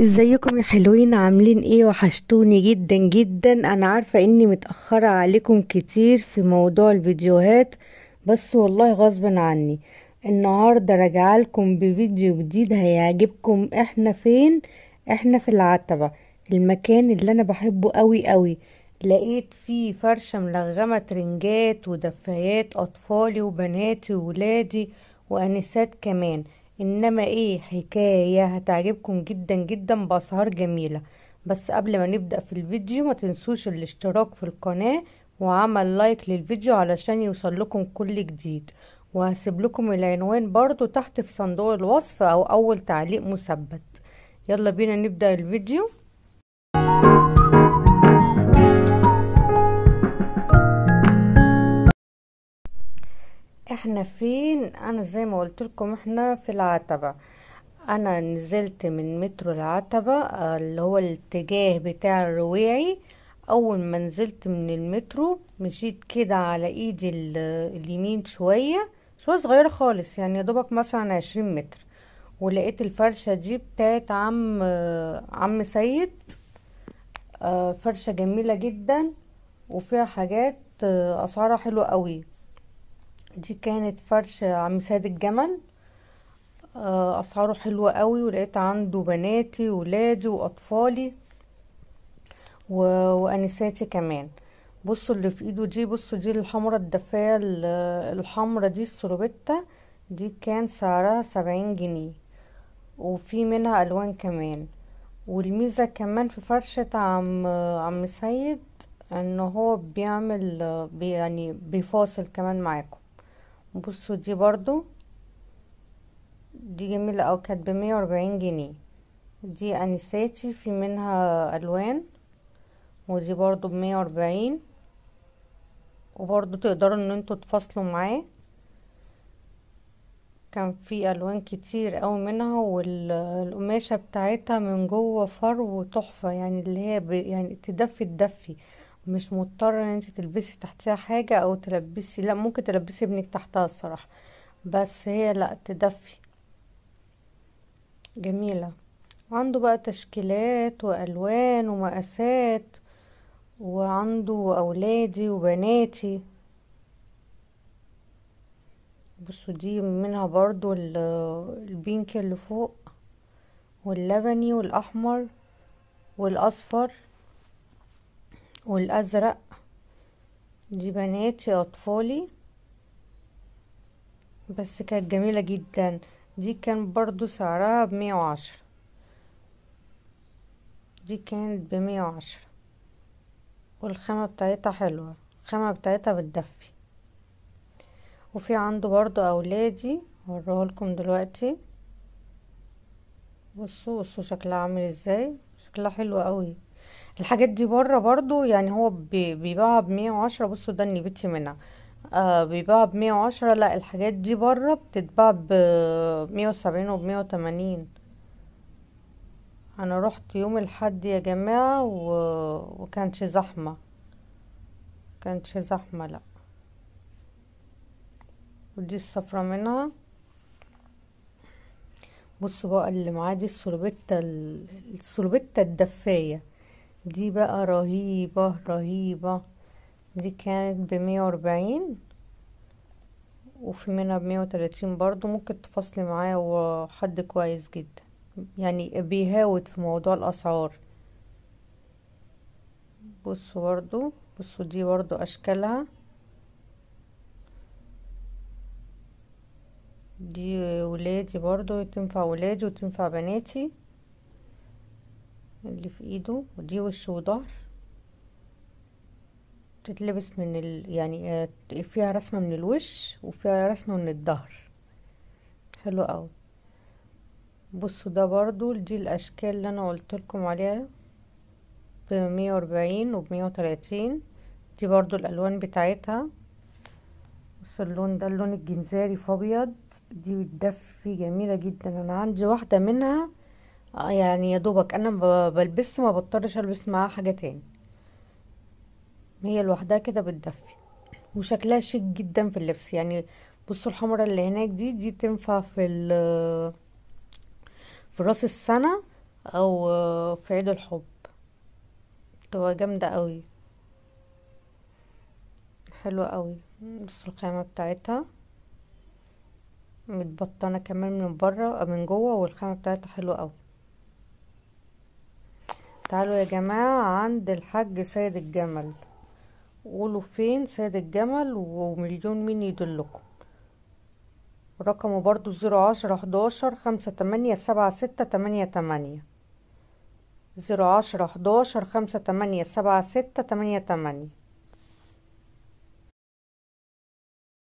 ازيكم يا حلوين؟ عاملين ايه؟ وحشتوني جدا جدا. انا عارفة اني متأخرة عليكم كتير في موضوع الفيديوهات، بس والله غصبا عني. النهاردة راجعة لكم بفيديو جديد هيعجبكم. احنا فين؟ احنا في العتبة، المكان اللي انا بحبه قوي قوي. لقيت فيه فرشة ملغمة ترنجات ودفايات اطفالي وبناتي وولادي وانسات كمان. انما ايه حكاية هتعجبكم جدا جدا باسعار جميلة. بس قبل ما نبدأ في الفيديو ما تنسوش الاشتراك في القناة وعمل لايك للفيديو علشان يوصل لكم كل جديد. وهسيب لكم العنوان برضو تحت في صندوق الوصف او اول تعليق مثبت. يلا بينا نبدأ الفيديو. احنا فين؟ انا زي ما قلت لكم احنا في العتبة. انا نزلت من مترو العتبة، اللي هو الاتجاه بتاع الرويعي. اول ما نزلت من المترو مشيت كده على ايدي اليمين شوية شوية صغيرة خالص، يعني يا دوبك مثلا 20 متر، ولقيت الفرشة دي بتاعت عم سيد. فرشة جميلة جدا وفيها حاجات اسعارها حلوة قوي. دي كانت فرشة عم سيد الجمل. اسعاره حلوة قوي، ولقيت عنده بناتي ولادي واطفالي وانساتي كمان. بصوا اللي في ايده دي، بصوا دي الحمرة الدفاية الحمرة دي السروبيتا. دي كان سعرها 70 جنيه، وفي منها الوان كمان. والميزة كمان في فرشة عم سيد ان هو بيعمل يعني بيفاصل كمان معاكم. بصوا دي برضو، دي جميلة اوي، كانت ب140 جنيه. دي انساتي في منها الوان، ودي برضو ب140. وبرضو تقدروا ان انتوا تفصلوا معاه. كان في الوان كتير اوي منها، والقماشة بتاعتها من جوه فرو تحفة، يعني اللي هي يعني تدفي. مش مضطرة ان انت تلبسي تحتها حاجة او تلبسي، لا ممكن تلبسي ابنك تحتها الصراحة، بس هي لا تدفي. جميلة. عنده بقى تشكيلات والوان ومقاسات، وعنده اولادي وبناتي. بصوا دي منها برضو البينك اللي فوق، واللبني والاحمر والاصفر والازرق. دي بناتي اطفالي، بس كانت جميلة جدا. دي كان برضو سعرها ب110. دي كانت ب110، والخامة بتاعتها حلوة، الخامة بتاعتها بتدفي. وفي عنده برضو اولادي هوريه لكم دلوقتي. بصوا شكلها عامل ازاي، شكلها حلو قوي. الحاجات دي بره برضو، يعني هو بيباعها ب110. بصوا ده النبيتي منها، بيباعها ب110. لا الحاجات دي بره بتتباع ب170 وب180. انا رحت يوم الحد يا جماعة وكانتش زحمة، كانتش زحمة لا. ودي الصفرة منها. بصوا بقى اللي معاه دي السوربيتا، السوربيتا الدفاية. دي بقى رهيبة رهيبة. دي كانت ب140، وفي منها ب130 برضو. ممكن تفصلي معايا، وحد كويس جدا يعني بيهاود في موضوع الأسعار. بصوا برضو، بصوا دي برضو أشكالها. دي ولادي برضو، تنفع ولادي وتنفع بناتي. اللي في ايده، ودي وش وظهر، تتلبس من يعني فيها رسمة من الوش وفيها رسمة من الظهر. حلو قوي. بصوا ده برضو، دي الاشكال اللي انا قلت لكم عليها ب140 وب130. دي برضو الالوان بتاعتها. بصوا اللون ده، اللون الجنزاري في ابيض. دي بتدفي جميلة جدا. انا عندي واحدة منها، يعني يا دوبك انا بلبس، ما بضطرش البس معاها حاجة تاني، هي لوحدها كده بتدفي. وشكلها شيك جدا في اللبس يعني. بصوا الحمرة اللي هناك دي تنفع في راس السنة. او في عيد الحب، تبقى جامدة قوي، حلوة قوي. بس الخامة بتاعتها متبطنة كمان من بره من جوه، والخامة بتاعتها حلوة قوي. تعالوا يا جماعة عند الحاج سيد الجمل، قولوا فين سيد الجمل ومليون مين يدلكم. رقمه برضو 010 11 58 76 88. 010 11 58 76 88.